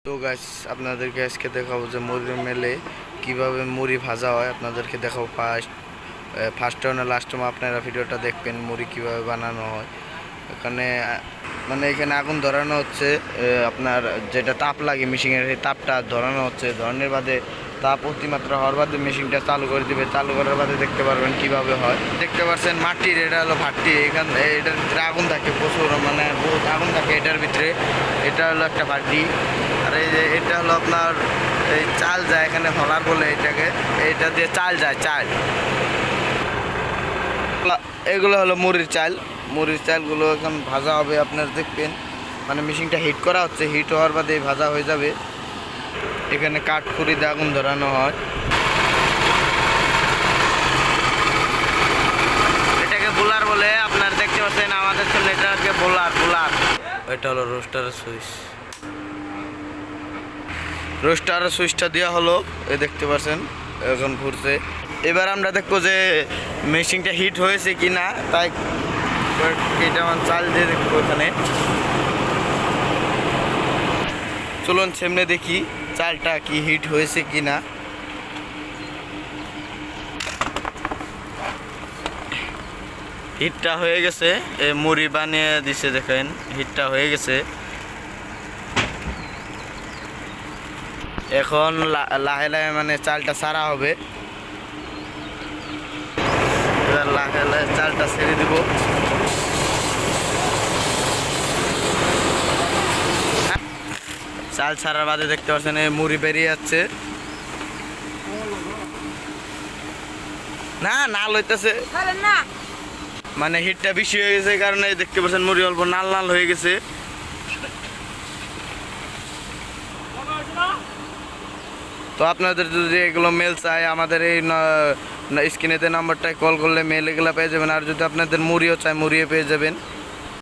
তো গাইস আপনাদেরকে আজকে দেখাবো যে মুড়ি মেলে কিভাবে মুড়ি ভাজা হয়। আপনাদেরকে দেখাবো ফার্স্টে না লাস্টে আপনারা ভিডিওটা দেখবেন মুড়ি কিভাবে বানানো হয়। এখানে এখানে আগুন ধরানো হচ্ছে, আপনার যেটা তাপ লাগে মেশিনের সেই তাপটা ধরানো হচ্ছে। ধরনের বাদে তাপ অতিমাত্রা হওয়ার বাদে মেশিনটা চালু করে দিবে। চালু করার বাদে দেখতে পারবেন কিভাবে হয়। দেখতে পাচ্ছেন মাটির, এটা হলো ভাটি। এটার ভিতরে আগুন থাকে প্রচুর, বহুত আগুন থাকে এটার ভিতরে। এটা হলো একটা ভাটি। আর এই যে এটা হলো আপনার এই চাল যায় এখানে হলার বলে এটাকে, এটা দিয়ে চাল যায়। চাল এগুলো হলো মুড়ির চাল। মুড়ির চালগুলো এখন ভাজা হবে, আপনার দেখবেন মেশিনটা হিট করা হচ্ছে। হিট হওয়ার বাদে ভাজা হয়ে যাবে। এখানে কাঠ খড়ি দিয়ে আগুন ধরানো হয়। এটাকে বোলার বলে, আপনার দেখতে পাচ্ছেন আমাদের জন্য এটাকে বোলার। এটা হলো রোস্টারের সুইচ। রোস্টারের সুইচটা দেওয়া হলো, এ দেখতে পাচ্ছেন এখন ঘুরছে। এবার আমরা দেখবো যে মেশিনটা হিট হয়েছে কি না, তাই কেটামান চাল দিয়ে দেখবো এখানে। চলুন সামনে দেখি চালটা কি হিট হয়েছে কি না। হিটটা হয়ে গেছে, মুড়ি বানিয়ে দিছে, দেখেন হিটটা হয়ে গেছে। এখন লাহে লাহে চালটা ছাড়া হবে। এবার লাহে লাহে চালটা ছেড়ে দিব। চাল ছাড়ার বাদে দেখতে পাচ্ছেন মুড়ি বেরিয়ে যাচ্ছে। না লইতেছে, হিটটা বেশি হয়ে গেছে কারণে দেখতে পাচ্ছেন মুড়ি অল্প লাল লাল হয়ে গেছে। তো আপনাদের যদি এগুলো মেল চাই, আমাদের এই স্ক্রিনেতে নাম্বারটায় কল করলে মেল এগুলো পেয়ে যাবেন। আর যদি আপনাদের মুড়িও চাই, মুড়িও পেয়ে যাবেন।